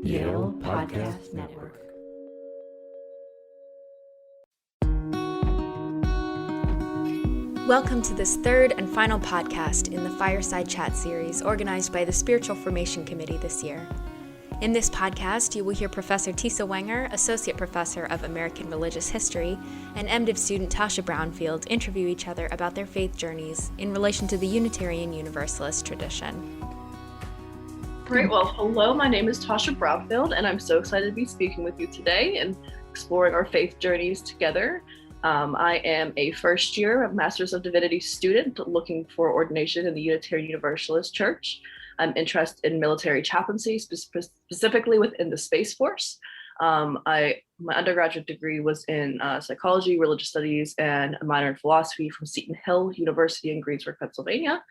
Yale Podcast Network. Welcome to this third and final podcast in the Fireside Chat series organized by the Spiritual Formation Committee this year. In this podcast, you will hear Professor Tisa Wenger, Associate Professor of American Religious History, and MDiv student Tasha Brownfield interview each other about their faith journeys in relation to the Unitarian Universalist tradition. Great. Well, hello, my name is Tasha Brownfield, and I'm so excited to be speaking with you today and exploring our faith journeys together. I am a first-year Master's of Divinity student looking for ordination in the Unitarian Universalist Church. I'm interested in military chaplaincy, specifically within the Space Force. My undergraduate degree was in psychology, religious studies, and a minor in philosophy from Seton Hill University in Greensburg, Pennsylvania.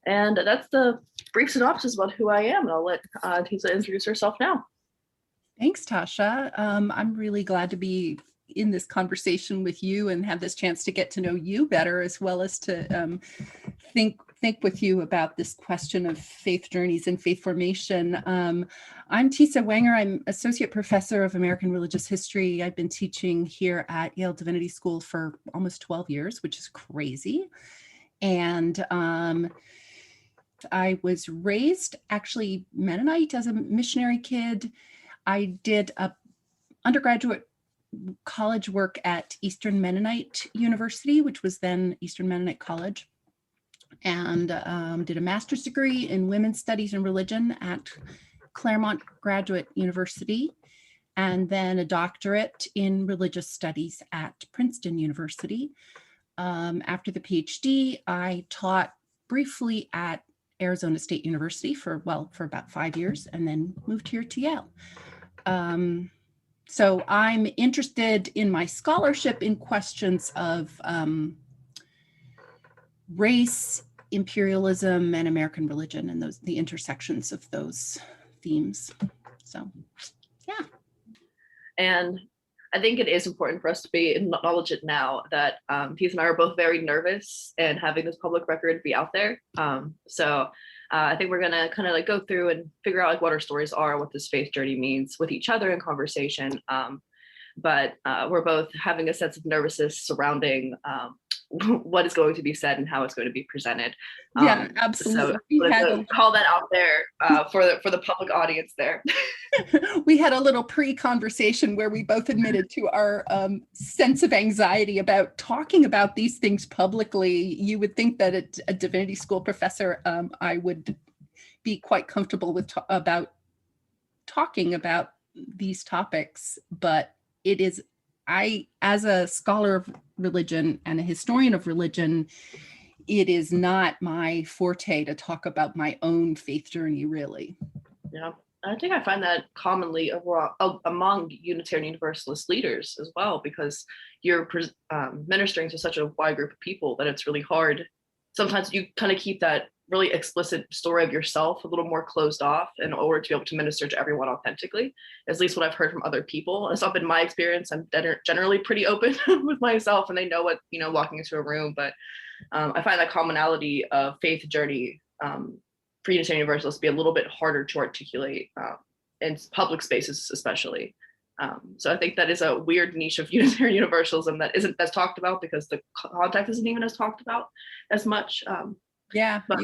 And that's the brief synopsis about who I am. And I'll let Tisa introduce herself now. Thanks, Tasha. I'm really glad to be in this conversation with you and have this chance to get to know you better, as well as to think with you about this question of faith journeys and faith formation. I'm Tisa Wenger. I'm Associate Professor of American Religious History. I've been teaching here at Yale Divinity School for almost 12 years, which is crazy. And I was raised actually Mennonite as a missionary kid. I did a undergraduate college work at Eastern Mennonite University, which was then Eastern Mennonite College, and did a master's degree in women's studies and religion at Claremont Graduate University, and then a doctorate in religious studies at Princeton University. After the PhD, I taught briefly at Arizona State University for about 5 years, and then moved here to Yale. So I'm interested in my scholarship in questions of race, imperialism, and American religion, and the intersections of those themes. So, yeah. And I think it is important for us to acknowledge it now that Tisa and I are both very nervous and having this public record be out there. So I think we're gonna kind of go through and figure out what our stories are, what this faith journey means with each other in conversation. But we're both having a sense of nervousness surrounding what is going to be said and how it's going to be presented. Yeah, absolutely. So let's call that out there for the public audience there. We had a little pre-conversation where we both admitted to our sense of anxiety about talking about these things publicly. You would think that a divinity school professor, I would be quite comfortable with about talking about these topics, but it is, as a scholar of religion and a historian of religion, it is not my forte to talk about my own faith journey, really. Yeah, I think I find that commonly among Unitarian Universalist leaders as well, because you're ministering to such a wide group of people that it's really hard. Sometimes you kind of keep that really explicit story of yourself a little more closed off in order to be able to minister to everyone authentically, at least what I've heard from other people. It's not been my experience. I'm generally pretty open with myself, and they know what, walking into a room, but I find that commonality of faith journey for Unitarian Universalists be a little bit harder to articulate in public spaces, especially. So I think that is a weird niche of Unitarian Universalism that isn't as talked about because the context isn't even as talked about as much. Yeah, but,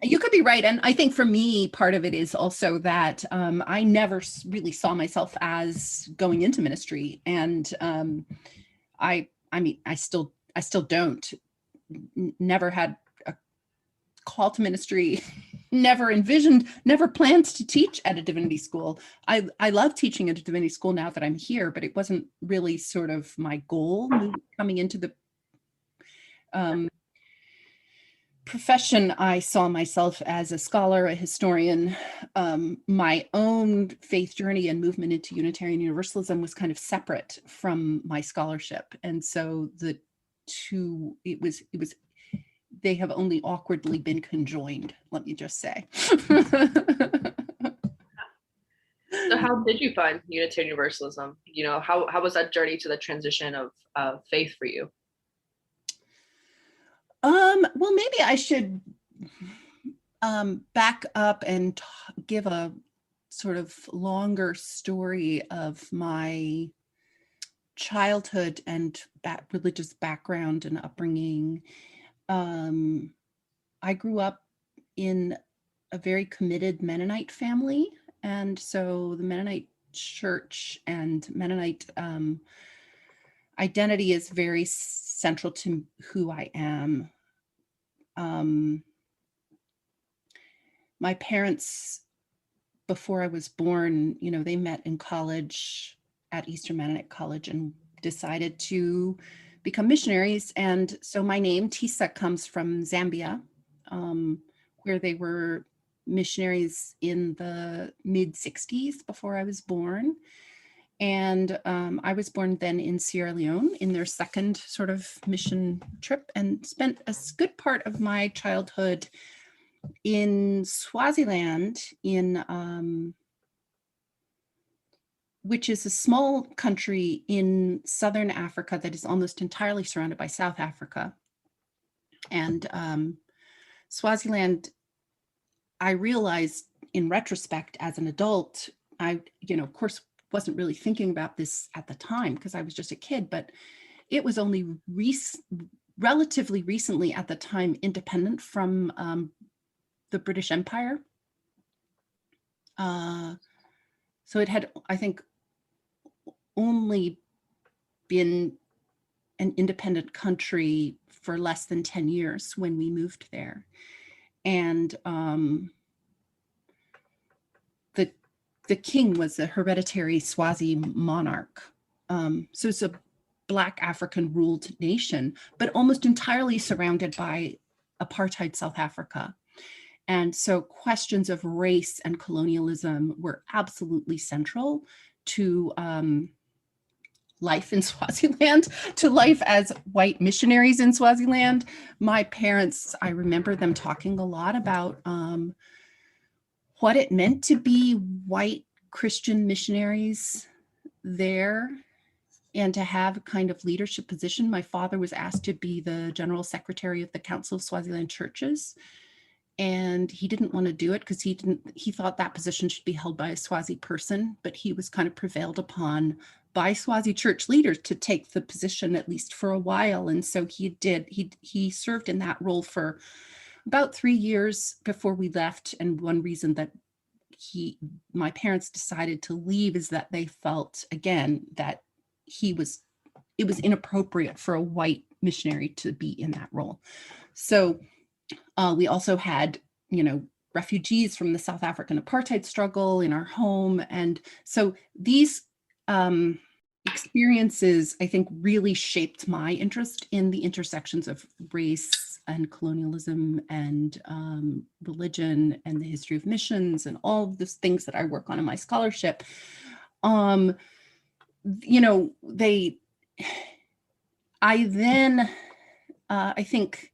you could be right. And I think for me, part of it is also that I never really saw myself as going into ministry. And I still don't, never had a call to ministry, never planned to teach at a divinity school. I love teaching at a divinity school now that I'm here, but it wasn't really sort of my goal coming into the profession. I saw myself as a scholar, a historian. My own faith journey and movement into Unitarian Universalism was kind of separate from my scholarship. And so the two, they have only awkwardly been conjoined, let me just say. So how did you find Unitarian Universalism? How was that journey to the transition of faith for you? Well, maybe I should back up and give a sort of longer story of my childhood and religious background and upbringing. I grew up in a very committed Mennonite family. And so the Mennonite church and Mennonite identity is very central to who I am. My parents, before I was born, they met in college at Eastern Mennonite College and decided to become missionaries. And so my name, Tisa, comes from Zambia, where they were missionaries in the mid 60s before I was born. And I was born then in Sierra Leone in their second sort of mission trip, and spent a good part of my childhood in Swaziland, which is a small country in southern Africa that is almost entirely surrounded by South Africa. And Swaziland, I realized in retrospect as an adult, I, of course, wasn't really thinking about this at the time because I was just a kid, but it was only relatively recently at the time independent from the British Empire. So it had, I think, only been an independent country for less than 10 years when we moved there. And the king was a hereditary Swazi monarch. So it's a Black African ruled nation, but almost entirely surrounded by apartheid South Africa. And so questions of race and colonialism were absolutely central to life in Swaziland, to life as white missionaries in Swaziland. My parents, I remember them talking a lot about what it meant to be white Christian missionaries there and to have a kind of leadership position. My father was asked to be the general secretary of the Council of Swaziland Churches. And he didn't want to do it because he thought that position should be held by a Swazi person, but he was kind of prevailed upon by Swazi church leaders to take the position at least for a while. And so he served in that role for about 3 years before we left. And one reason that my parents decided to leave is that they felt, again, that it was inappropriate for a white missionary to be in that role. So we also had, refugees from the South African apartheid struggle in our home. And so these experiences, I think, really shaped my interest in the intersections of race and colonialism and religion and the history of missions and all of those things that I work on in my scholarship. I think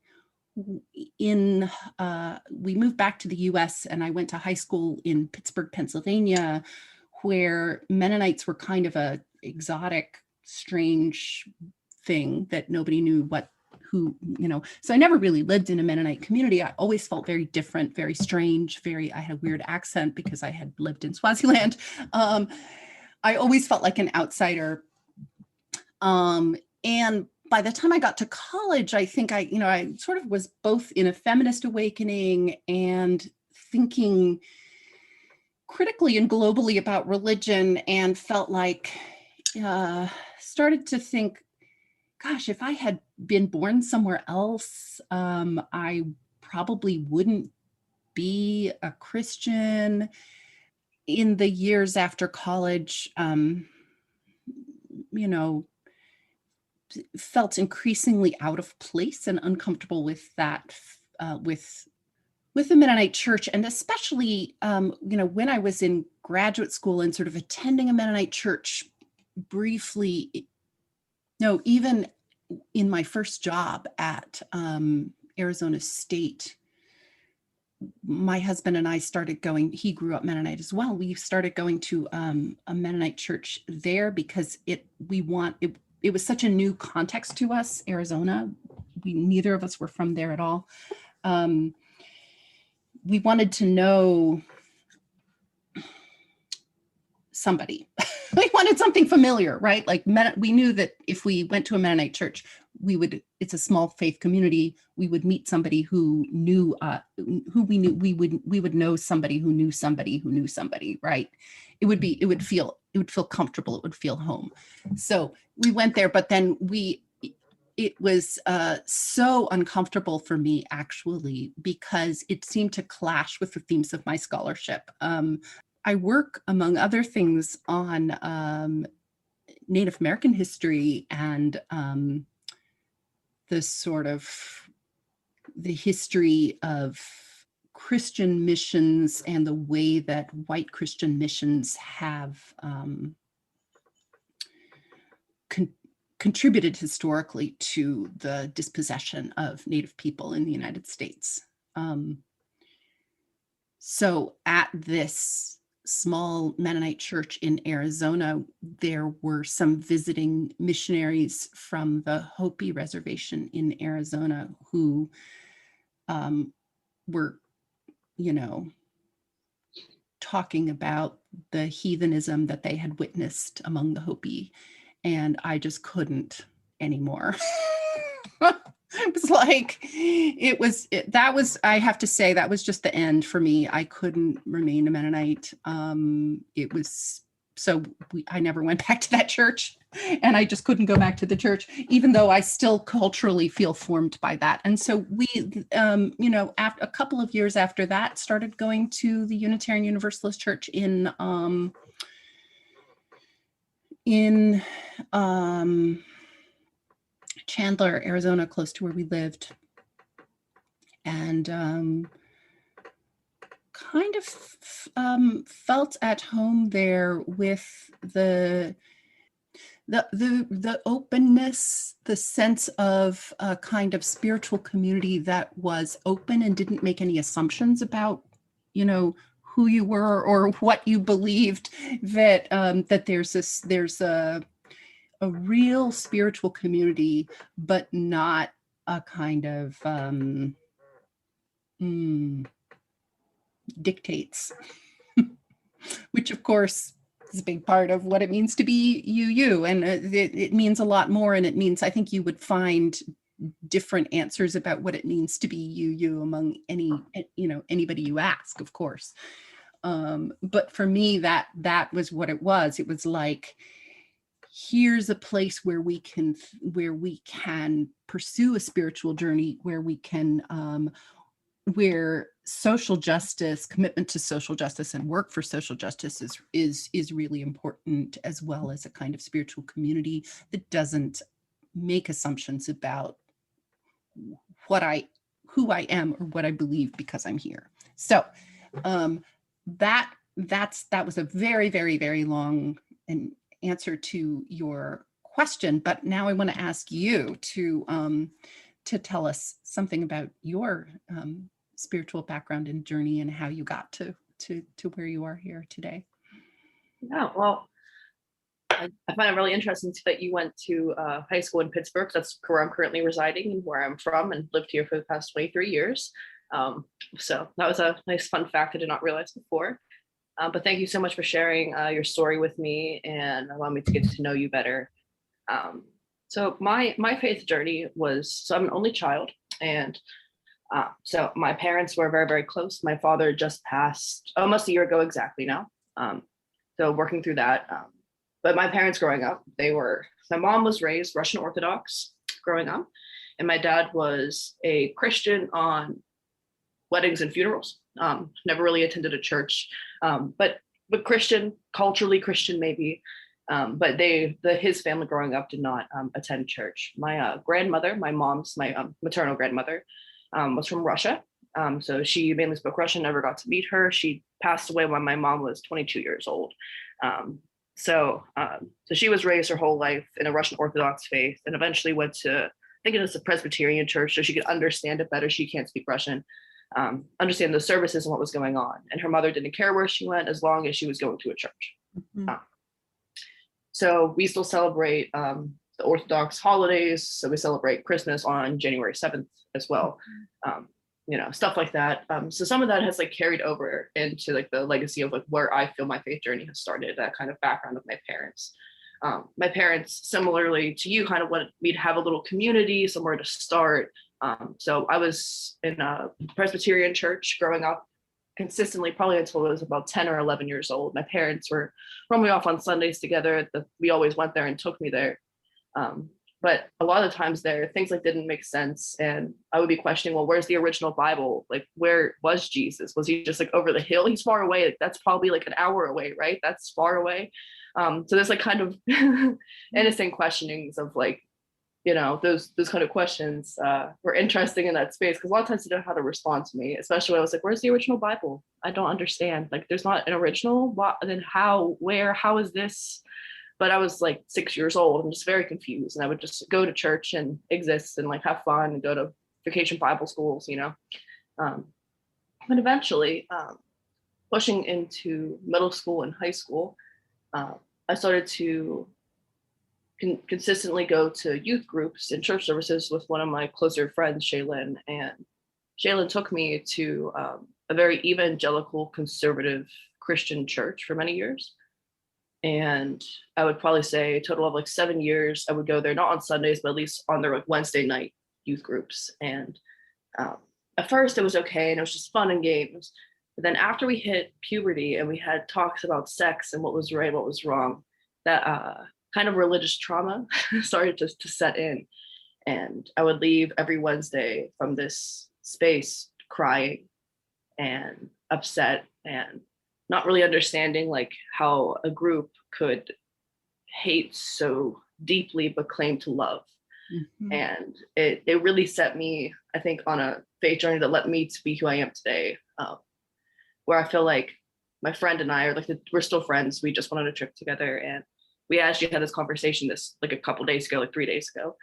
we moved back to the US and I went to high school in Pittsburgh, Pennsylvania, where Mennonites were kind of a exotic, strange thing that nobody knew so I never really lived in a Mennonite community. I always felt very different, very strange, I had a weird accent because I had lived in Swaziland. I always felt like an outsider. And by the time I got to college, I think I sort of was both in a feminist awakening and thinking critically and globally about religion, and felt like, started to think, gosh, if I had been born somewhere else, I probably wouldn't be a Christian. In the years after college, felt increasingly out of place and uncomfortable with that, with the Mennonite church. And especially, when I was in graduate school and sort of attending a Mennonite church briefly, even in my first job at Arizona State, my husband and I started going, he grew up Mennonite as well. We started going to a Mennonite church there because it was such a new context to us, Arizona. Neither of us were from there at all. We wanted to know somebody. We wanted something familiar, right? Like we knew that if we went to a Mennonite church, it's a small faith community. We would meet somebody who knew, who we knew, we would know somebody who knew somebody who knew somebody, right? It would feel comfortable. It would feel home. So we went there, but then it was so uncomfortable for me, actually, because it seemed to clash with the themes of my scholarship. I work, among other things, on Native American history and the history of Christian missions and the way that white Christian missions have contributed historically to the dispossession of Native people in the United States. So at this small Mennonite church in Arizona, there were some visiting missionaries from the Hopi Reservation in Arizona who were, talking about the heathenism that they had witnessed among the Hopi. And I just couldn't anymore. It was like, I have to say, that was just the end for me. I couldn't remain a Mennonite. I never went back to that church, and I just couldn't go back to the church, even though I still culturally feel formed by that. And so we, after a couple of years after that, started going to the Unitarian Universalist Church in Chandler, Arizona, close to where we lived, and kind of felt at home there with the openness, the sense of a kind of spiritual community that was open and didn't make any assumptions about, who you were or what you believed. That there's a real spiritual community, but not a kind of dictates, which of course is a big part of what it means to be you. And it means a lot more. And it means, I think you would find different answers about what it means to be you among anybody you ask, of course. But for me, that was what it was. It was like, here's a place where we can pursue a spiritual journey, where we can, where social justice, commitment to social justice and work for social justice is really important, as well as a kind of spiritual community that doesn't make assumptions about who I am or what I believe because I'm here. So that was a very, very, very long answer to your question, but now I want to ask you to tell us something about your spiritual background and journey and how you got to where you are here today. Yeah, well, I find it really interesting that you went to high school in Pittsburgh. That's where I'm currently residing and where I'm from, and lived here for the past 23 years. So that was a nice fun fact I did not realize before. But thank you so much for sharing your story with me and allowing me to get to know you better. So my faith journey so I'm an only child, and so my parents were very, very close. My father just passed almost a year ago exactly now. So working through that. But my parents growing up, my mom was raised Russian Orthodox growing up, and my dad was a Christian on weddings and funerals. Never really attended a church, but Christian, culturally Christian maybe. But his family growing up did not attend church. My grandmother, my maternal grandmother, was from Russia. So she mainly spoke Russian, never got to meet her. She passed away when my mom was 22 years old. So she was raised her whole life in a Russian Orthodox faith, and eventually went to, I think it was a Presbyterian church, so she could understand it better. She can't speak Russian. Understand the services and what was going on. And her mother didn't care where she went as long as she was going to a church. Mm-hmm. So we still celebrate the Orthodox holidays. So we celebrate Christmas on January 7th as well. stuff like that. So some of that has like carried over into like the legacy of like where I feel my faith journey has started, that kind of background of my parents. My parents, similarly to you, kind of wanted me to have a little community, somewhere to start. So I was in a Presbyterian church growing up consistently, probably until I was about 10 or 11 years old. My parents were throwing me off on Sundays together. We always went there and took me there. But a lot of times there, things like didn't make sense. And I would be questioning, well, where's the original Bible? Like, where was Jesus? Was he just like over the hill? He's far away. Like, that's probably like an hour away, right? That's far away. So there's like kind of innocent questionings of like, those kind of questions were interesting in that space, because a lot of times they don't know how to respond to me, especially when I was like, where's the original Bible? I don't understand. Like, there's not an original. Then how, where, how is this? But I was like 6 years old and just very confused. And I would just go to church and exist and like have fun and go to vacation Bible schools, But eventually, pushing into middle school and high school, I started to consistently go to youth groups and church services with one of my closer friends, Shaylin. And Shaylin took me to a very evangelical, conservative Christian church for many years. And I would probably say a total of like 7 years, I would go there, not on Sundays, but at least on their like Wednesday night youth groups. And at first it was okay, and it was just fun and games. But then after we hit puberty and we had talks about sex and what was right, what was wrong, that kind of religious trauma started to set in. And I would leave every Wednesday from this space crying and upset and not really understanding like how a group could hate so deeply but claim to love. Mm-hmm. And it really set me, I think, on a faith journey that led me to be who I am today, where I feel like my friend and I are like, we're still friends. We just went on a trip together, and we actually had this conversation like a couple days ago, like 3 days ago,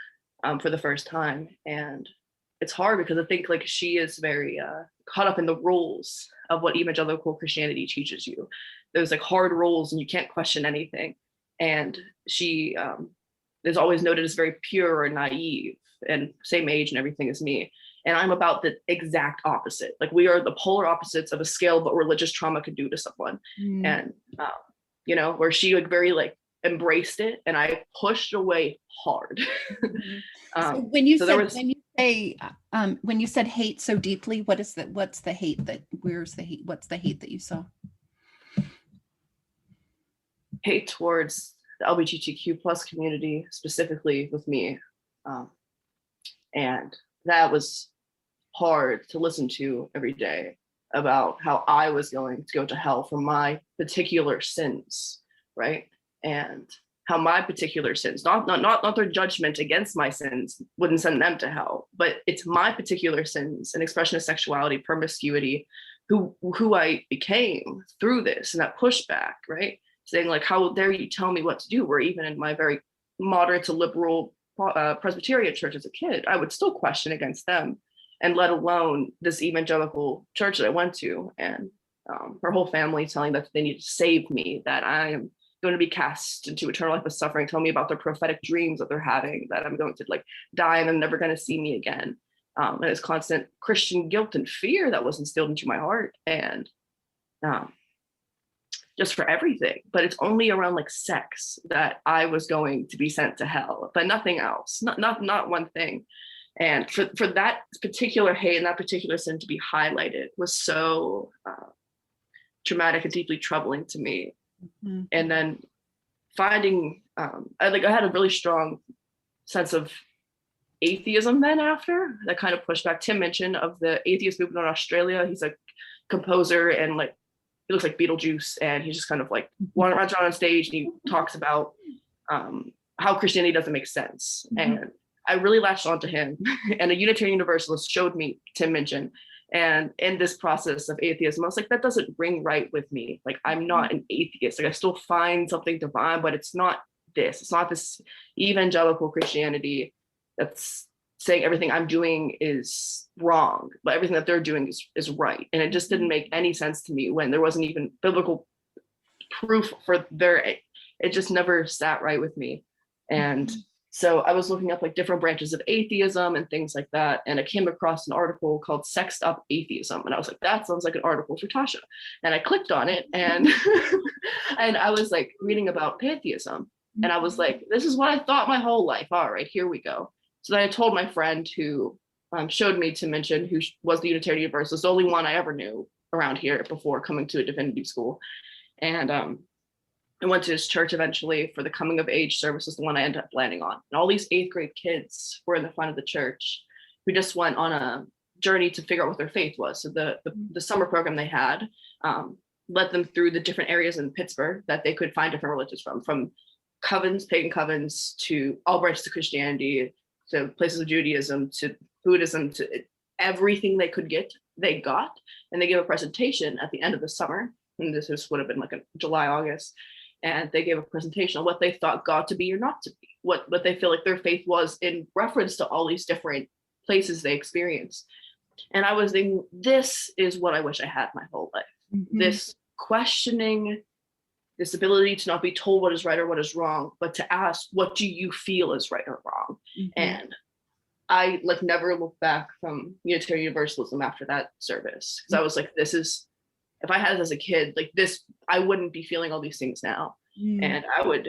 for the first time. And it's hard because I think like she is very caught up in the rules of what evangelical Christianity teaches you. There's like hard rules and you can't question anything. And she is always noted as very pure and naive and same age and everything as me. And I'm about the exact opposite. Like, we are the polar opposites of a scale of what religious trauma could do to someone. And, where she like very like embraced it and I pushed away hard. So when you said hate so deeply, what's the hate what's the hate that you saw? Hate towards the LGBTQ plus community, specifically with me. And that was hard to listen to every day, about how I was going to go to hell for my particular sins, right? And how my particular sins, not their judgment against my sins, wouldn't send them to hell, but it's my particular sins and expression of sexuality, promiscuity, who I became through this, and that pushback, right? Saying like, how dare you tell me what to do? Where even in my very moderate to liberal Presbyterian church as a kid, I would still question against them, and let alone this evangelical church that I went to, and her whole family telling that they need to save me, that I am going to be cast into eternal life of suffering, telling me about their prophetic dreams that they're having, that I'm going to like die and they're never going to see me again. And it's constant Christian guilt and fear that was instilled into my heart, and just for everything. But it's only around like sex that I was going to be sent to hell, but nothing else, not one thing. And for that particular hate and that particular sin to be highlighted was so traumatic and deeply troubling to me. Mm-hmm. And then finding, I had a really strong sense of atheism then after that kind of pushback. Tim mentioned of the atheist movement in Australia. He's a composer, and like he looks like Beetlejuice, and he just kind of like runs around on stage and he talks about how Christianity doesn't make sense. Mm-hmm. And I really latched onto him, and a Unitarian Universalist showed me Tim Minchin. And in this process of atheism, I was like, that doesn't ring right with me. Like, I'm not an atheist. Like, I still find something divine, but it's not this. It's not this evangelical Christianity that's saying everything I'm doing is wrong, but everything that they're doing is right. And it just didn't make any sense to me when there wasn't even biblical proof for it just never sat right with me. And So I was looking up like different branches of atheism and things like that. And I came across an article called Sexed Up Atheism. And I was like, that sounds like an article for Tasha. And I clicked on it and and I was like reading about pantheism. And I was like, this is what I thought my whole life. All right, here we go. So then I told my friend who showed me to mention, who was the Unitarian Universalist, the only one I ever knew around here before coming to a divinity school. And I went to his church eventually for the coming of age service, is the one I ended up landing on. And all these 8th grade kids were in the front of the church who just went on a journey to figure out what their faith was. So the summer program they had led them through the different areas in Pittsburgh that they could find different religions from covens, pagan covens, to all branches of Christianity, to places of Judaism, to Buddhism, to everything they could get, they got. And they gave a presentation at the end of the summer. And this would have been like a July, August. And they gave a presentation on what they thought God to be or not to be, what they feel like their faith was in reference to all these different places they experienced. And I was thinking, this is what I wish I had my whole life. Mm-hmm. This questioning, this ability to not be told what is right or what is wrong, but to ask, what do you feel is right or wrong? Mm-hmm. And I like never looked back from Unitarian Universalism after that service, because I was like, this is, if I had it as a kid, like this, I wouldn't be feeling all these things now. And I would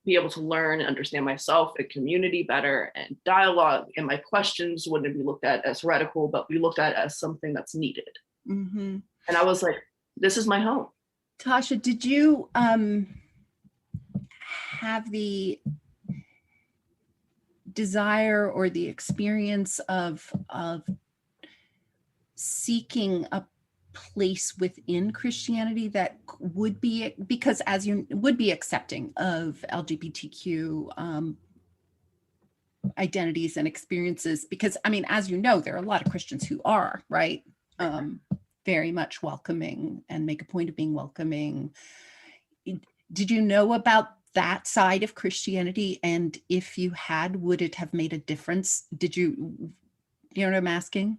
be able to learn and understand myself and community better, and dialogue, and my questions wouldn't be looked at as heretical, but be looked at as something that's needed. Mm-hmm. And I was like, this is my home. Tasha, did you have the desire or the experience of seeking a place within Christianity that would be, because as you would be accepting of LGBTQ identities and experiences? Because I mean, as you know, there are a lot of Christians who are, right, very much welcoming and make a point of being welcoming. Did you know about that side of Christianity? And if you had, would it have made a difference? Did you know what I'm asking?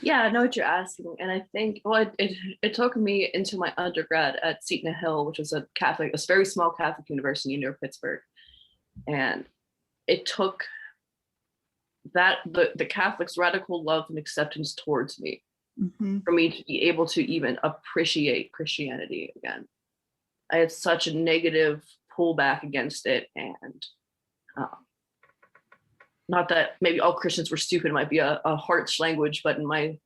Yeah, I know what you're asking. And I think, well, it took me into my undergrad at Seton Hill, which was a very small Catholic university near Pittsburgh. And it took that, the Catholics' radical love and acceptance towards me, mm-hmm. for me to be able to even appreciate Christianity again. I had such a negative pullback against it. And not that maybe all Christians were stupid, might be a harsh language, but in my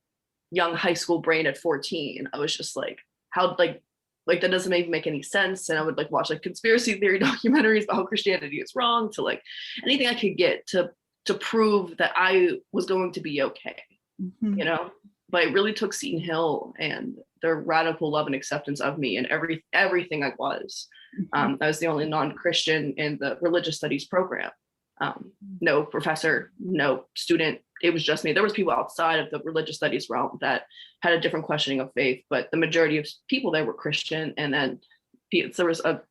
young high school brain at 14, I was just like, how, like that doesn't even make any sense. And I would like watch like conspiracy theory documentaries about how Christianity is wrong, to like anything I could get to prove that I was going to be okay, mm-hmm. you know? But it really took Seton Hill and their radical love and acceptance of me and everything I was. Mm-hmm. I was the only non-Christian in the religious studies program. No professor, no student. It was just me. There was people outside of the religious studies realm that had a different questioning of faith, but the majority of people there were Christian. And then there was a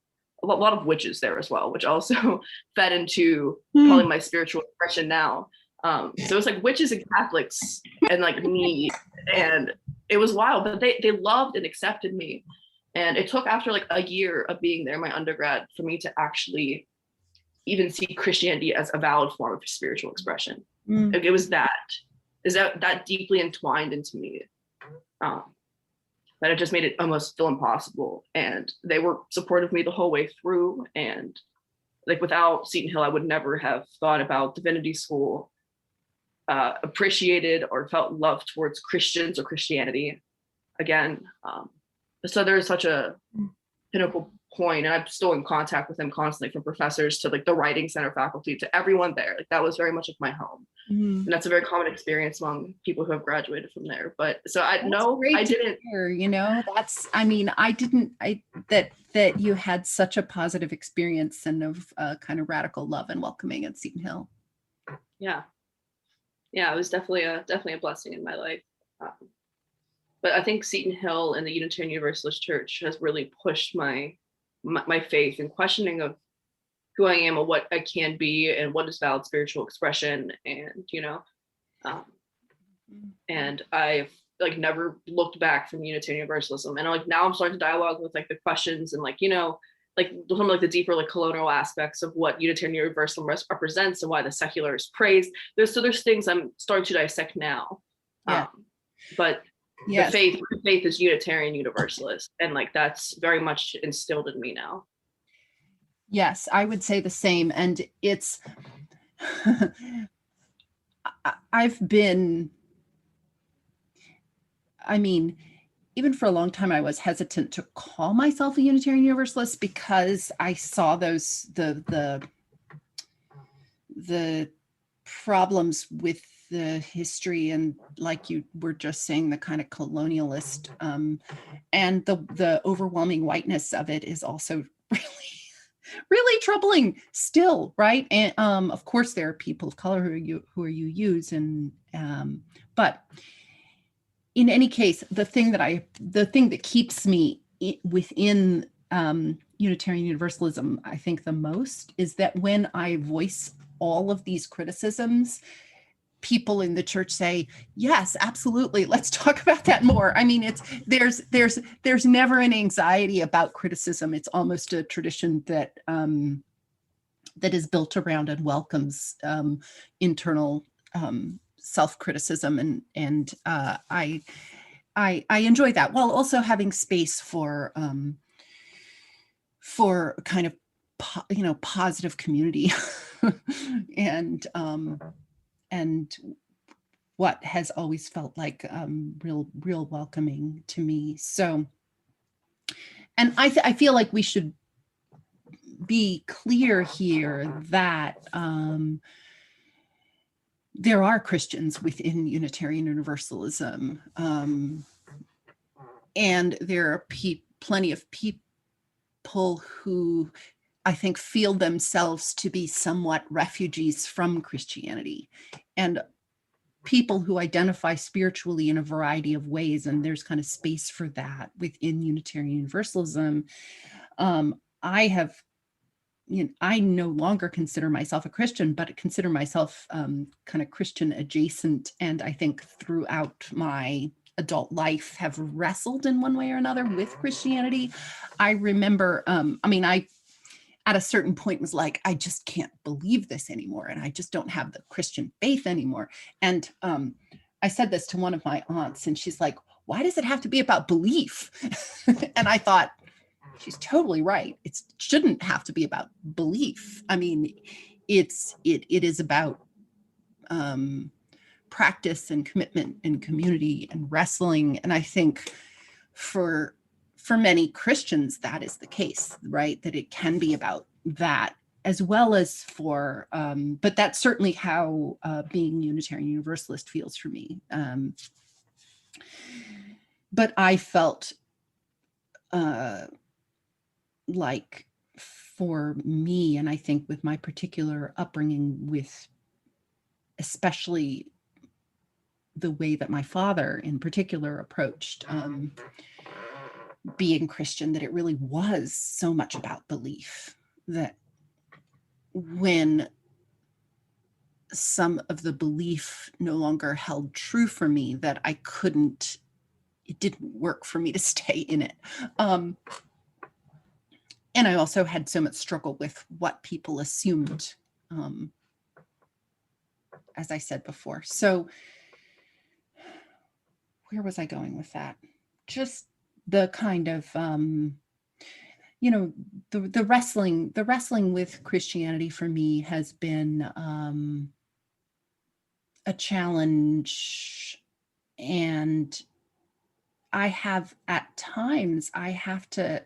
lot of witches there as well, which also fed into probably my spiritual expression now. So it was like witches and Catholics and like me, and it was wild, but they loved and accepted me. And it took after like a year of being there in my undergrad for me to actually even see Christianity as a valid form of spiritual expression. Like it was that deeply entwined into me, that it just made it almost feel impossible. And they were supportive of me the whole way through. And like without Seton Hill, I would never have thought about divinity school, appreciated or felt love towards Christians or Christianity again. So there's such a pinnacle point, and I'm still in contact with them constantly, from professors to like the writing center faculty to everyone there. Like that was very much like my home. And that's a very common experience among people who have graduated from there. But so I didn't hear, you know, that's, I mean, that you had such a positive experience and of kind of radical love and welcoming at Seton Hill. Yeah, it was definitely a blessing in my life. But I think Seton Hill and the Unitarian Universalist Church has really pushed my faith and questioning of who I am and what I can be and what is valid spiritual expression. And, you know, and I've like never looked back from Unitarian Universalism. And like now I'm starting to dialogue with like the questions and like, you know, like some of like the deeper like colonial aspects of what Unitarian Universalism represents and why the secular is praised. There's things I'm starting to dissect now. Yeah. But Yes. the faith is Unitarian Universalist, and like that's very much instilled in me now. Yes, I would say the same. And it's, even for a long time, I was hesitant to call myself a Unitarian Universalist because I saw the problems with the history and, like you were just saying, the kind of colonialist and the overwhelming whiteness of it is also really troubling still, right? And of course, there are people of color who are UUs, and but in any case, the thing that keeps me within Unitarian Universalism, I think the most, is that when I voice all of these criticisms, people in the church say, yes, absolutely, let's talk about that more. I mean, there's never an anxiety about criticism. It's almost a tradition that is built around and welcomes internal self-criticism, and I enjoy that, while also having space for kind of positive community and what has always felt like real welcoming to me. So, and I feel like we should be clear here that there are Christians within Unitarian Universalism, and there are plenty of people who I think feel themselves to be somewhat refugees from Christianity, and people who identify spiritually in a variety of ways, and there's kind of space for that within Unitarian Universalism. I no longer consider myself a Christian, but consider myself kind of Christian adjacent, and I think throughout my adult life have wrestled in one way or another with Christianity. I remember, I at a certain point was like, I just can't believe this anymore, and I just don't have the Christian faith anymore. And I said this to one of my aunts, and she's like, why does it have to be about belief? And I thought, she's totally right. It shouldn't have to be about belief. I mean, it is about practice and commitment and community and wrestling. And I think for many Christians, that is the case, right? That it can be about that, as well as for, but that's certainly how being Unitarian Universalist feels for me. But I felt like for me, and I think with my particular upbringing, with especially the way that my father in particular approached being Christian, that it really was so much about belief, that when some of the belief no longer held true for me, that it didn't work for me to stay in it. And I also had so much struggle with what people assumed, as I said before. So where was I going with that? Just the kind of, the wrestling with Christianity for me has been a challenge. And I have to,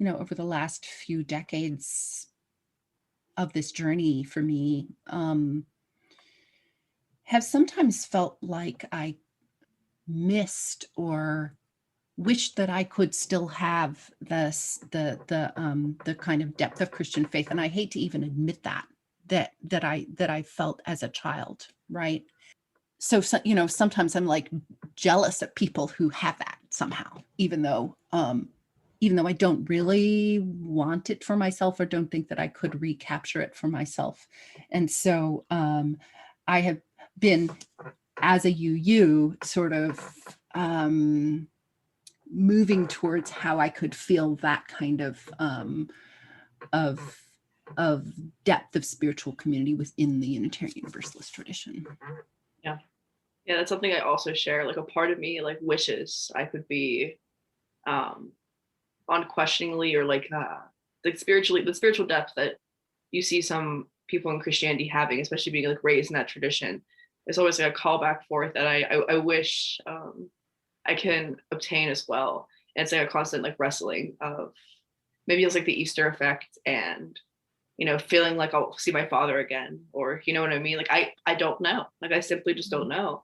over the last few decades of this journey for me, have sometimes felt like I missed or wished that I could still have the kind of depth of Christian faith. And I hate to even admit that I felt as a child, right? So sometimes I'm like jealous of people who have that somehow, even though I don't really want it for myself, or don't think that I could recapture it for myself. And so I have been, as a UU, sort of moving towards how I could feel that kind of depth of spiritual community within the Unitarian Universalist tradition. Yeah. Yeah, that's something I also share. Like a part of me like wishes I could be unquestioningly, or like the spiritual depth that you see some people in Christianity having, especially being like raised in that tradition. It's always like a callback forth that I wish I can obtain as well. And it's like a constant like wrestling of maybe it's like the Easter effect, and feeling like I'll see my father again, or you know what I mean? Like I don't know. Like I simply just don't know.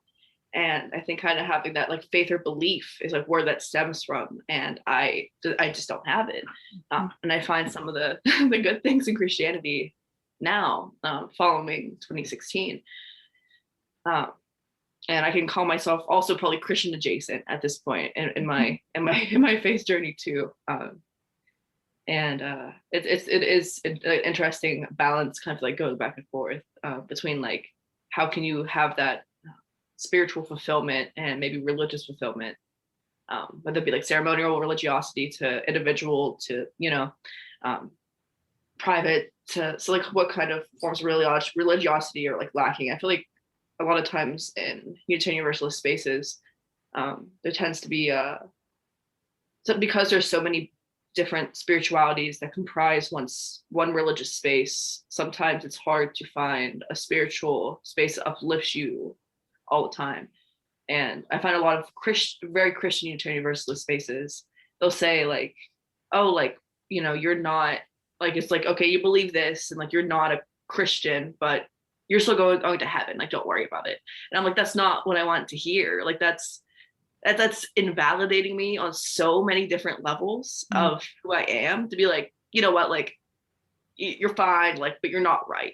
And I think kind of having that like faith or belief is like where that stems from, and I just don't have it. And I find some of the the good things in Christianity now, following 2016. And I can call myself also probably Christian adjacent at this point in my faith journey too. It is an interesting balance, kind of like going back and forth between like how can you have that spiritual fulfillment and maybe religious fulfillment, whether it be like ceremonial religiosity to individual to private to, so like what kind of forms of religiosity are like lacking. I feel like a lot of times in Unitarian Universalist spaces, there tends to be so because there's so many different spiritualities that comprise one religious space, sometimes it's hard to find a spiritual space that uplifts you all the time. And I find a lot of very Christian Unitarian Universalist spaces, they'll say like, oh, like, you're not, like, it's like, okay, you believe this and like you're not a Christian, but you're still going to heaven, like don't worry about it. And I'm like, that's not what I want to hear. Like that's invalidating me on so many different levels of who I am, to be like, you know what, like you're fine, like, but you're not right.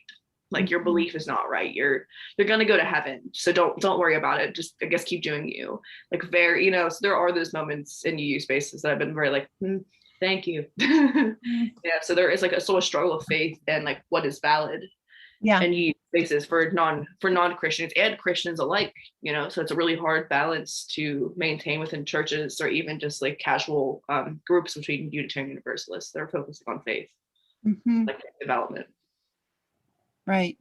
Like your belief is not right. You're gonna go to heaven, so don't worry about it. Just, I guess, keep doing you. Like very, so there are those moments in UU spaces that I've been very like, thank you. Yeah. So there is like a struggle of faith and like what is valid. Yeah. And UU spaces for non-Christians and Christians alike. So it's a really hard balance to maintain within churches, or even just like casual groups between Unitarian Universalists that are focusing on faith, like development. Right.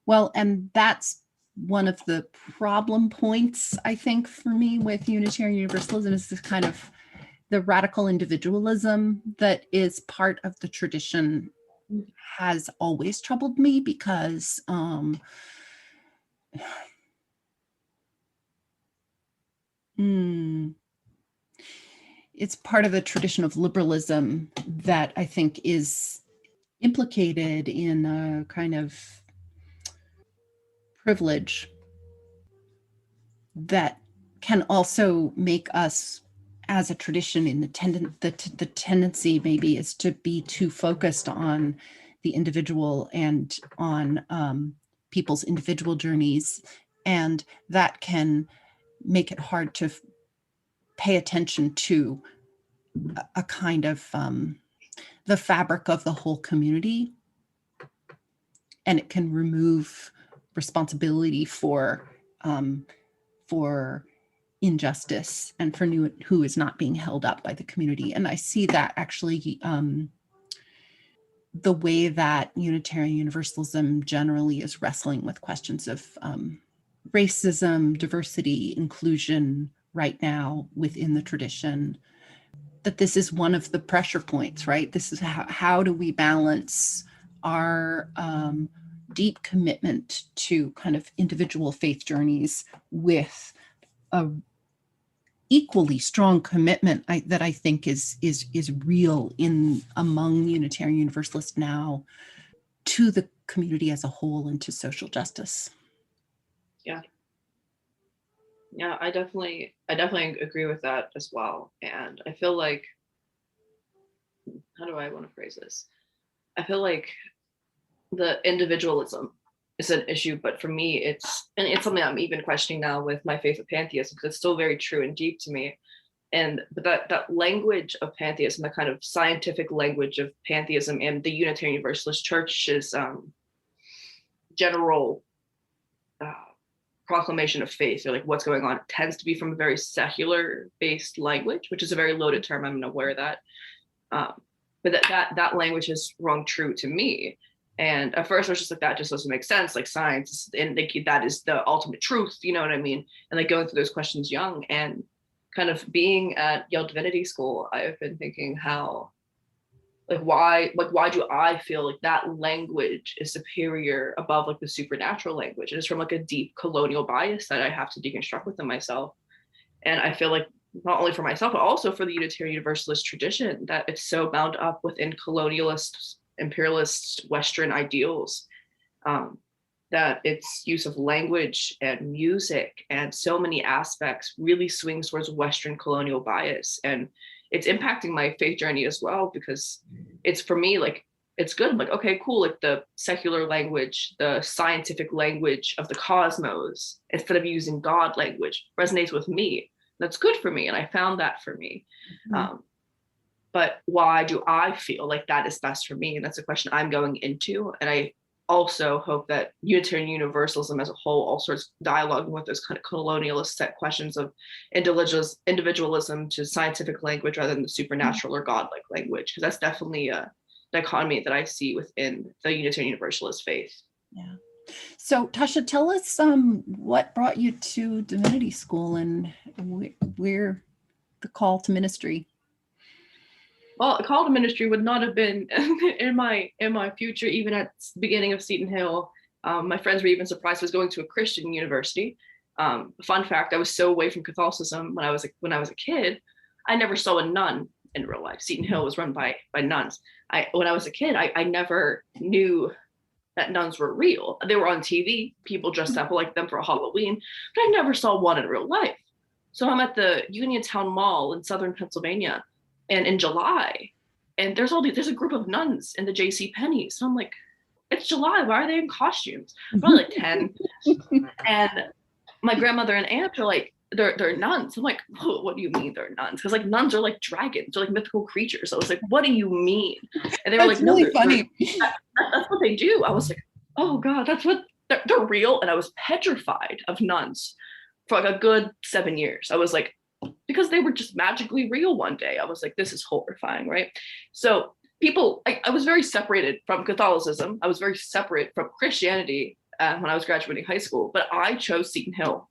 Well, and that's one of the problem points, I think, for me with Unitarian Universalism, is this kind of the radical individualism that is part of the tradition has always troubled me, because it's part of the tradition of liberalism that I think is implicated in a kind of privilege that can also make us as a tradition in the tendency maybe is to be too focused on the individual and on people's individual journeys. And that can make it hard to pay attention to a kind of the fabric of the whole community. And it can remove responsibility for injustice and for who is not being held up by the community. And I see that actually the way that Unitarian Universalism generally is wrestling with questions of racism, diversity, inclusion right now within the tradition, that this is one of the pressure points, right? This is how do we balance our deep commitment to kind of individual faith journeys with a equally strong commitment that I think is real among Unitarian Universalists now to the community as a whole and to social justice. Yeah, I definitely agree with that as well. And I feel like, how do I want to phrase this? I feel like the individualism is an issue, but for me, it's something I'm even questioning now with my faith of pantheism, because it's still very true and deep to me. But that language of pantheism, the kind of scientific language of pantheism, and the Unitarian Universalist Church's general proclamation of faith, or like what's going on, tends to be from a very secular based language, which is a very loaded term. I'm aware of that. But that language has rung true to me. And at first I was just like, that just doesn't make sense. Like science, and like, that is the ultimate truth. You know what I mean? And like going through those questions young, and kind of being at Yale Divinity School, I've been thinking how, like, why do I feel like that language is superior above like the supernatural language? And it's from like a deep colonial bias that I have to deconstruct within myself. And I feel like not only for myself, but also for the Unitarian Universalist tradition, that it's so bound up within colonialist, imperialist Western ideals, that its use of language and music and so many aspects really swings towards Western colonial bias. And it's impacting my faith journey as well, because it's, for me, like, it's good. I'm like, okay, cool. Like the secular language, the scientific language of the cosmos, instead of using God language, resonates with me. That's good for me. And I found that for me. Mm-hmm. But why do I feel like that is best for me? And that's a question I'm going into. And I also hope that Unitarian Universalism as a whole all starts dialoguing with those kind of colonialist set questions of individualism to scientific language rather than the supernatural or godlike language, because that's definitely a dichotomy that I see within the Unitarian Universalist faith. Yeah. So Tasha, tell us what brought you to Divinity School and where the call to ministry? Well, a call to ministry would not have been in my future, even at the beginning of Seton Hill. My friends were even surprised I was going to a Christian university. Fun fact, I was so away from Catholicism when I was a kid, I never saw a nun in real life. Seton Hill was run by nuns. When I was a kid, I never knew that nuns were real. They were on TV, people dressed up like them for Halloween, but I never saw one in real life. So I'm at the Uniontown Mall in Southern Pennsylvania, and in July, and there's a group of nuns in the JCPenney. So I'm like, it's July, why are they in costumes? Probably like 10. And my grandmother and aunt are like, they're nuns. I'm like, oh, what do you mean they're nuns? Because like nuns are like dragons, they're like mythical creatures. So I was like, what do you mean? And they were that's like, no, really funny. That's what they do. I was like, oh God, that's what they're real. And I was petrified of nuns for like a good 7 years. I was like, because they were just magically real one day. I was like, this is horrifying, right? So I was very separated from Catholicism. I was very separate from Christianity when I was graduating high school, but I chose Seton Hill.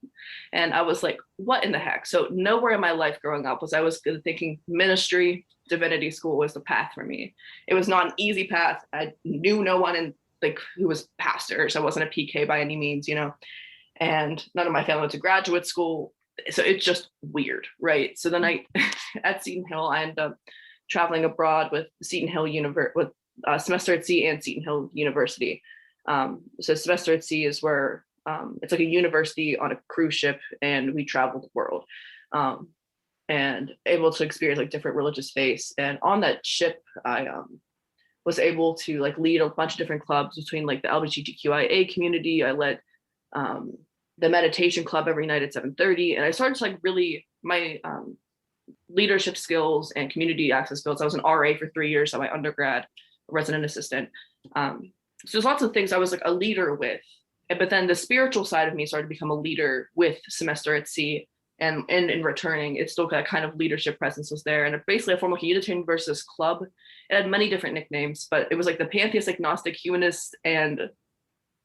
And I was like, what in the heck? So nowhere in my life growing up was I was thinking ministry, divinity school was the path for me. It was not an easy path. I knew no one who was pastor, so I wasn't a PK by any means, and none of my family went to graduate school. So it's just weird, right? So then at Seton Hill, I ended up traveling abroad with Seton Hill with Semester at Sea and Seton Hill University. So Semester at Sea is where it's like a university on a cruise ship, and we traveled the world and able to experience like different religious faiths. And on that ship, I was able to like lead a bunch of different clubs between like the LGBTQIA community. I led the meditation club every night at 7:30, and I started to like really my leadership skills and community access skills. I was an RA for 3 years at my undergrad, a resident assistant. So there's lots of things I was like a leader with, but then the spiritual side of me started to become a leader with Semester at Sea, and in returning, it's still that kind of leadership presence was there. And basically I formed like a Unitarian Universalist club. It had many different nicknames, but it was like the Pantheist, Agnostic, Humanist, and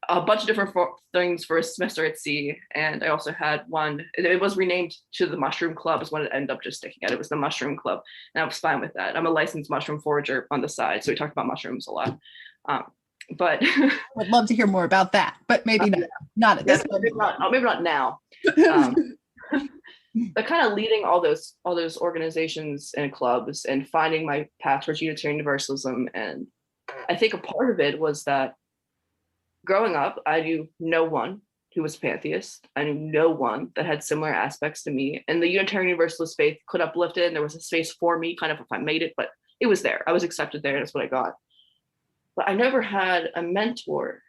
a bunch of different things for a Semester at Sea. And I also had one, it was renamed to the Mushroom Club is what it ended up just sticking at. It was the Mushroom Club, and I was fine with that. I'm a licensed mushroom forager on the side, so we talk about mushrooms a lot. But I'd love to hear more about that, but maybe not at this point. Maybe not now. But kind of leading all those organizations and clubs and finding my path towards Unitarian Universalism. And I think a part of it was that growing up, I knew no one who was pantheist. I knew no one that had similar aspects to me. And the Unitarian Universalist faith could uplift it, and there was a space for me, kind of if I made it, but it was there. I was accepted there, and that's what I got. But I never had a mentor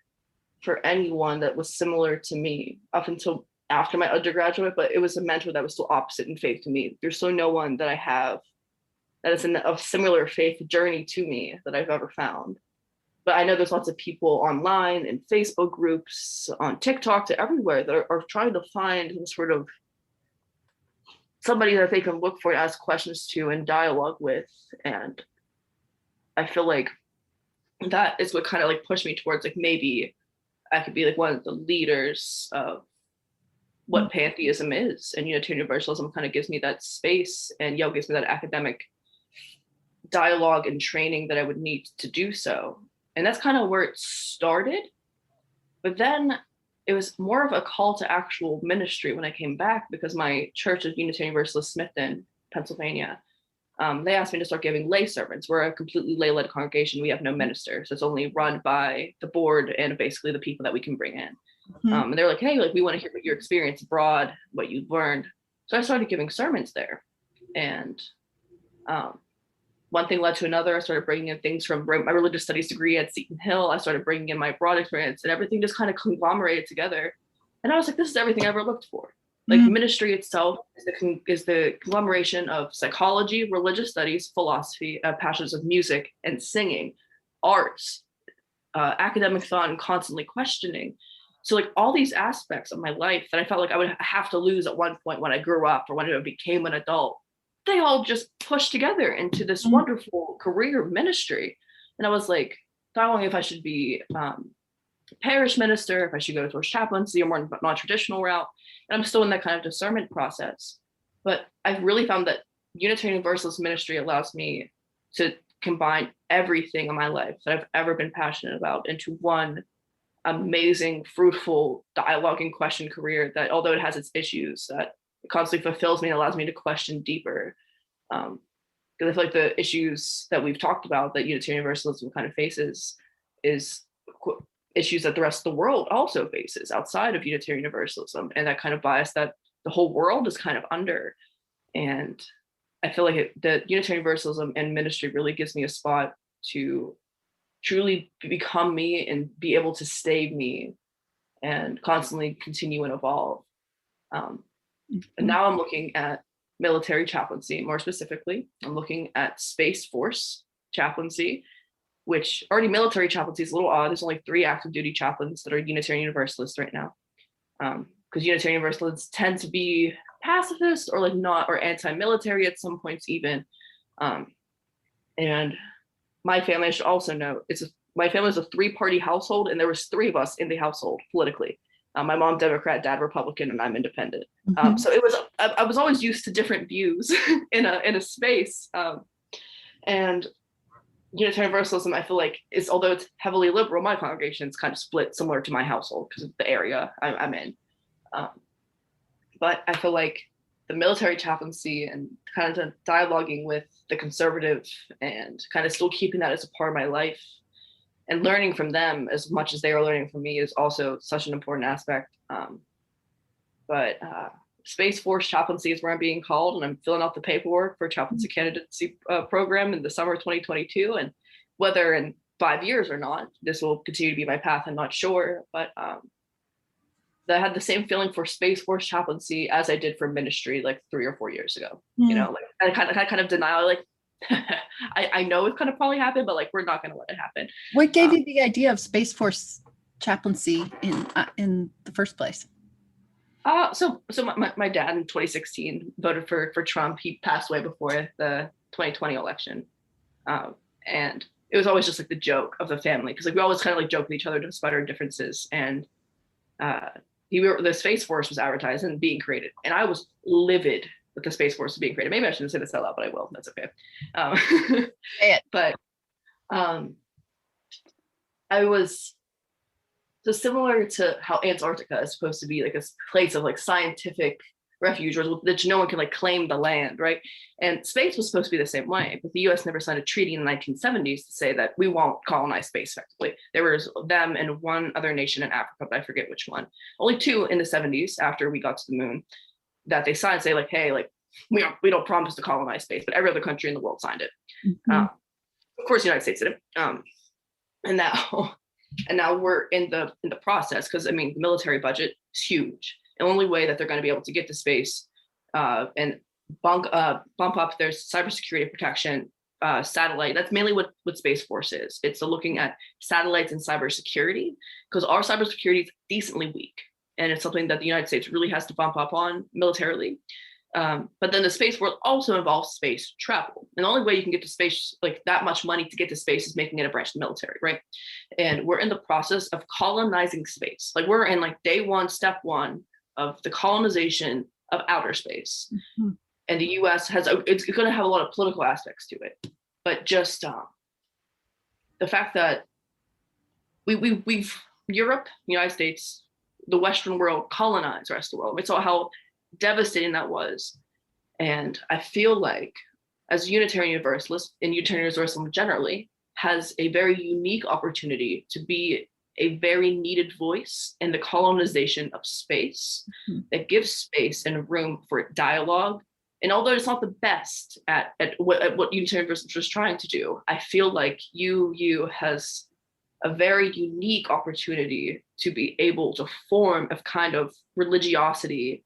for anyone that was similar to me up until after my undergraduate, but it was a mentor that was still opposite in faith to me. There's still no one that I have that is a similar faith journey to me that I've ever found. but I know there's lots of people online in Facebook groups, on TikTok, to everywhere that are trying to find some sort of somebody that they can look for, ask questions to, and dialogue with. And I feel like that is what kind of like pushed me towards like maybe I could be like one of the leaders of what pantheism is, and Unitarian Universalism kind of gives me that space, and Yo gives me that academic dialogue and training that I would need to do so. And that's kind of where it started. But then it was more of a call to actual ministry when I came back, because my church of Unitarian Universalist Smithton, Pennsylvania, they asked me to start giving lay sermons. We're a completely lay-led congregation. We have no ministers. It's only run by the board and basically the people that we can bring in. And they're like, hey, like we want to hear what your experience abroad, what you've learned. So I started giving sermons there. And one thing led to another. I started bringing in things from my religious studies degree at Seton Hill. I started bringing in my broad experience, and everything just kind of conglomerated together. And I was like, this is everything I ever looked for. Like ministry itself is the conglomeration of psychology, religious studies, philosophy, passions of music and singing, arts, academic thought, and constantly questioning. So like all these aspects of my life that I felt like I would have to lose at one point when I grew up or when I became an adult, they all just pushed together into this wonderful career of ministry. And I was like, following if I should be parish minister, if I should go towards chaplaincy or more non-traditional route. And I'm still in that kind of discernment process. But I've really found that Unitarian Universalist ministry allows me to combine everything in my life that I've ever been passionate about into one amazing, fruitful dialogue and question career that, although it has its issues, that it constantly fulfills me and allows me to question deeper. Because I feel like the issues that we've talked about that Unitarian Universalism kind of faces is issues that the rest of the world also faces outside of Unitarian Universalism, and that kind of bias that the whole world is kind of under. And I feel like the Unitarian Universalism and ministry really gives me a spot to truly become me and be able to stay me and constantly continue and evolve. And now I'm looking at military chaplaincy. More specifically, I'm looking at Space Force chaplaincy, which already military chaplaincy is a little odd. There's only 3 active duty chaplains that are Unitarian Universalists right now. Because Unitarian Universalists tend to be pacifist or like not, or anti-military at some points even. And my family, I should also note, my family is a 3-party household, and there was 3 of us in the household politically. My mom Democrat, dad Republican, and I'm independent. So it was I was always used to different views in a space. And Unitarian Universalism, I feel like, is, although it's heavily liberal, my congregation is kind of split similar to my household because of the area I'm in. But I feel like the military chaplaincy and kind of dialoguing with the conservative and kind of still keeping that as a part of my life and learning from them as much as they are learning from me is also such an important aspect. But Space Force chaplaincy is where I'm being called, and I'm filling out the paperwork for chaplaincy candidacy program in the summer of 2022. And whether in 5 years or not, this will continue to be my path, I'm not sure. But I had the same feeling for Space Force chaplaincy as I did for ministry like 3 or 4 years ago. You know, like I kind of denial, like I know it's kind of probably happened, but like we're not going to let it happen. What gave you the idea of Space Force chaplaincy in the first place? So my dad in 2016 voted for Trump. He passed away before the 2020 election, and it was always just like the joke of the family, because like we always kind of like joke with each other despite our differences. And the Space Force was advertised and being created, and I was livid that the Space Force was being created. Maybe I shouldn't say this out loud, but I will. That's okay. But I was. So similar to how Antarctica is supposed to be like a place of like scientific refuge, or that no one can like claim the land, right? And space was supposed to be the same way, but the U.S. never signed a treaty in the 1970s to say that we won't colonize space effectively. There was them and one other nation in Africa, but I forget which one. Only 2 in the 70s after we got to the moon that they signed, say like, hey, like we don't promise to colonize space, but every other country in the world signed it. Of course, the United States did it. And now we're in the process, because I mean the military budget is huge. The only way that they're going to be able to get to space and bump up their cybersecurity protection satellite. That's mainly what Space Force is. It's looking at satellites and cybersecurity, because our cybersecurity is decently weak, and it's something that the United States really has to bump up on militarily. But then the space world also involves space travel, and the only way you can get to space, like that much money to get to space, is making it a branch of the military, right? And we're in the process of colonizing space. Like we're in like day one, step one of the colonization of outer space. Mm-hmm. And the U.S. it's going to have a lot of political aspects to it, but just the fact that we've Europe, United States, the Western world colonized the rest of the world. We saw how devastating that was. And I feel like as a Unitarian Universalist, and Unitarian Universalism generally, has a very unique opportunity to be a very needed voice in the colonization of space, mm-hmm. that gives space and room for dialogue. And although it's not the best at what Unitarian Universalist was trying to do, I feel like UU has a very unique opportunity to be able to form a kind of religiosity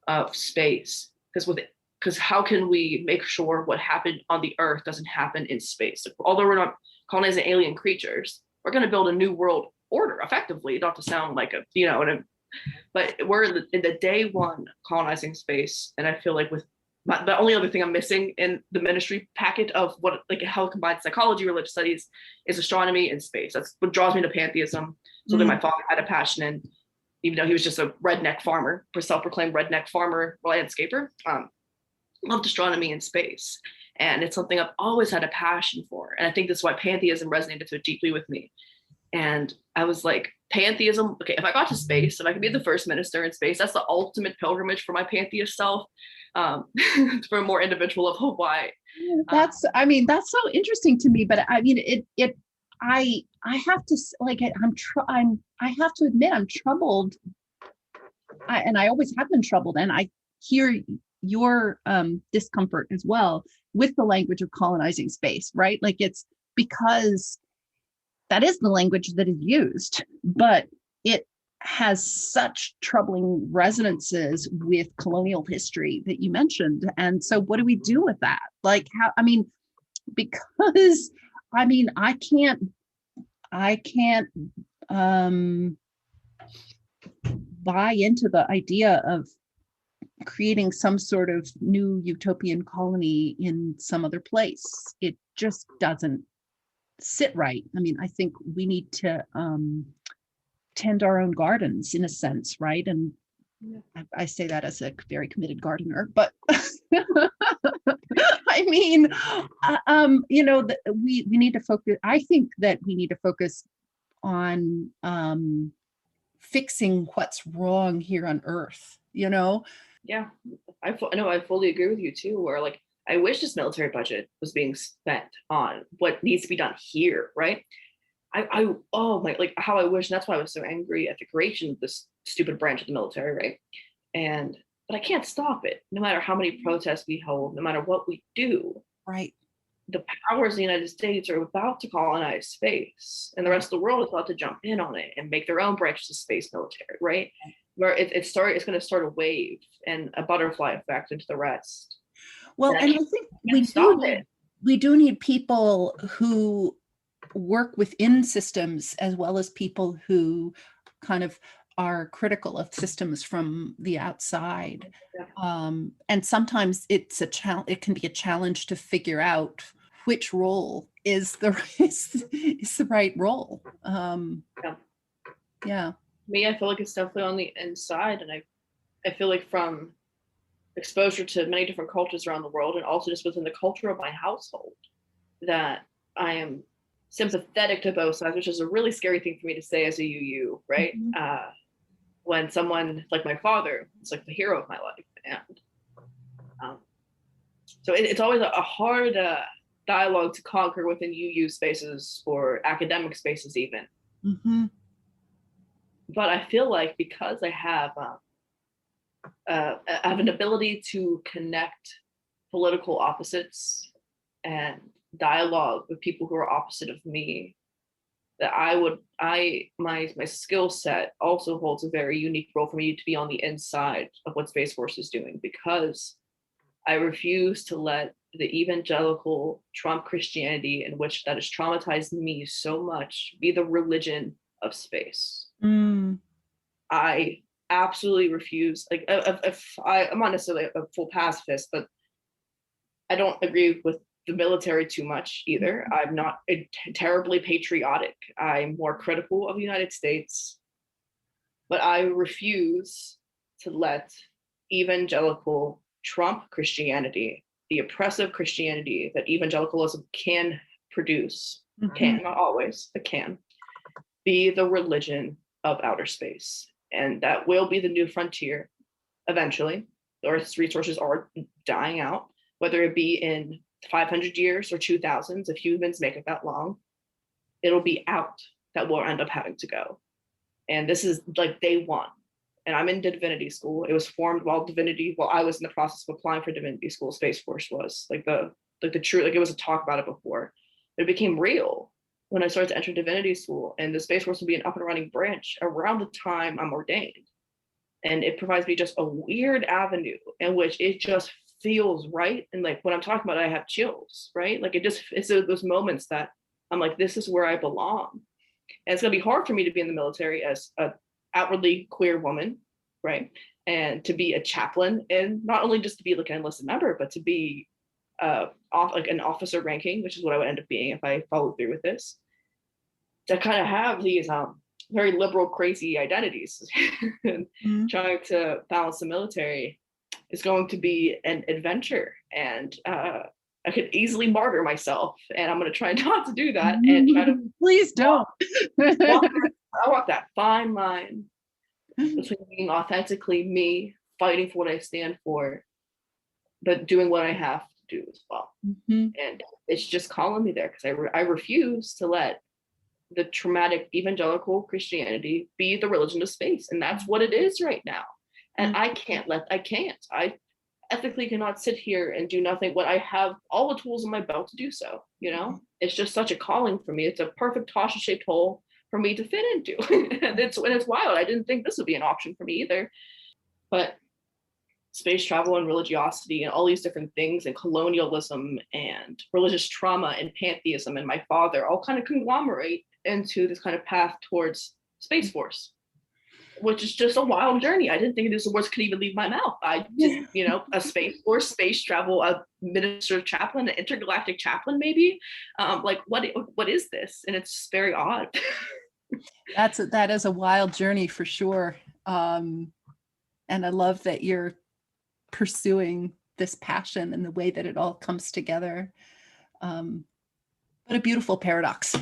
of space, because how can we make sure what happened on the earth doesn't happen in space? Although we're not colonizing alien creatures, we're going to build a new world order effectively, not to sound like but we're in the day one colonizing space. And I feel like the only other thing I'm missing in the ministry packet of how it combines psychology, religious studies, is astronomy and space. That's what draws me to pantheism. Something my father had a passion in, even though he was just a redneck farmer, self-proclaimed redneck farmer, landscaper. Loved astronomy and space. And it's something I've always had a passion for. And I think that's why pantheism resonated so deeply with me. And I was like, pantheism, okay, if I got to space, if I could be the first minister in space, that's the ultimate pilgrimage for my pantheist self, for a more individual of why. That's so interesting to me, but I mean, I have to I have to admit I'm troubled, and I always have been troubled, and I hear your discomfort as well with the language of colonizing space, right? Like it's because that is the language that is used, but it has such troubling resonances with colonial history that you mentioned. And so what do we do with that? Like because I can't buy into the idea of creating some sort of new utopian colony in some other place. It just doesn't sit right. I mean, I think we need to tend our own gardens in a sense, right? And I say that as a very committed gardener, but I mean, we need to focus. I think that we need to focus on fixing what's wrong here on Earth. Yeah, I fully agree with you too. Where like I wish this military budget was being spent on what needs to be done here, right? How I wish, and that's why I was so angry at the creation of this stupid branch of the military, right? But I can't stop it, no matter how many protests we hold, no matter what we do. Right. The powers of the United States are about to colonize space, and the rest of the world is about to jump in on it and make their own branches of space military, right? Where it's going to start a wave and a butterfly effect into the rest. Well, and I think we do need people who work within systems as well as people who kind of are critical of systems from the outside. Yeah. And sometimes it can be a challenge to figure out which role is the right role. Yeah. Me, I feel like it's definitely on the inside, and I feel like from exposure to many different cultures around the world, and also just within the culture of my household, that I am sympathetic to both sides, which is a really scary thing for me to say as a UU, right? Mm-hmm. When someone like my father is like the hero of my life, and so it's always a hard dialogue to conquer within UU spaces or academic spaces even. Mm-hmm. But I feel like because I have an ability to connect political opposites and dialogue with people who are opposite of me, that my skill set also holds a very unique role for me to be on the inside of what Space Force is doing, because I refuse to let the evangelical Trump Christianity, in which that has traumatized me so much, be the religion of space. I absolutely refuse. Like, I'm not necessarily a full pacifist, but I don't agree with the military too much either. I'm not terribly patriotic. I'm more critical of the United States, but I refuse to let evangelical Trump Christianity, the oppressive Christianity that evangelicalism can produce, can, not always, but can, be the religion of outer space. And that will be the new frontier eventually. The Earth's resources are dying out, whether it be in 500 years or 2000s, if humans make it that long, it'll be out that we'll end up having to go. And this is like day one. And I'm in divinity school. It was formed while I was in the process of applying for divinity school. Space Force was like the true, like it was a talk about it before. But it became real when I started to enter divinity school, and the Space Force will be an up and running branch around the time I'm ordained. And it provides me just a weird avenue in which it just feels right. And like when I'm talking about it, I have chills, right? Like it's those moments that I'm like, this is where I belong. And it's gonna be hard for me to be in the military as a outwardly queer woman, right? And to be a chaplain, and not only just to be like an enlisted member, but to be like an officer ranking, which is what I would end up being if I followed through with this. To kind of have these very liberal, crazy identities and trying to balance the military is going to be an adventure. And I could easily martyr myself, and I'm going to try not to do that. And try to please don't. I walk that fine line between being authentically me, fighting for what I stand for, but doing what I have to do as well. And it's just calling me there, because I refuse to let the traumatic evangelical Christianity be the religion of space. And that's what it is right now. And I ethically cannot sit here and do nothing when I have all the tools in my belt to do so. You know, it's just such a calling for me. It's a perfect Tasha shaped hole for me to fit into. And it's wild. I didn't think this would be an option for me either. But space travel and religiosity and all these different things, and colonialism and religious trauma and pantheism and my father all kind of conglomerate into this kind of path towards Space Force, which is just a wild journey. I didn't think these words could even leave my mouth. I just, a Space Force, space travel, a minister chaplain, an intergalactic chaplain, maybe. Like what is this? And it's very odd. That is a wild journey for sure. And I love that you're pursuing this passion and the way that it all comes together. What a beautiful paradox.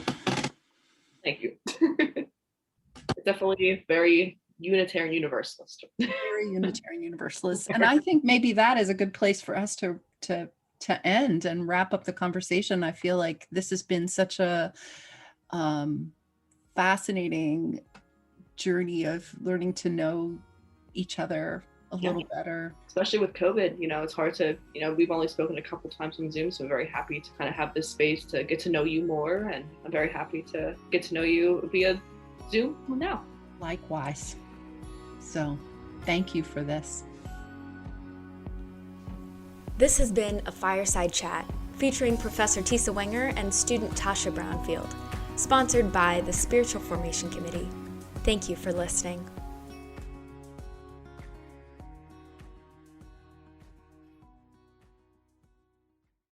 Thank you. It's definitely very Unitarian Universalist. Very Unitarian Universalist. And I think maybe that is a good place for us to end and wrap up the conversation. I feel like this has been such a fascinating journey of learning to know each other a little better. Especially with COVID, it's hard to, we've only spoken a couple times on Zoom, so I'm very happy to kind of have this space to get to know you more, and I'm very happy to get to know you via Zoom now. Likewise. So thank you for this. This has been a Fireside Chat featuring Professor Tisa Wenger and student Tasha Brownfield, sponsored by the Spiritual Formation Committee. Thank you for listening.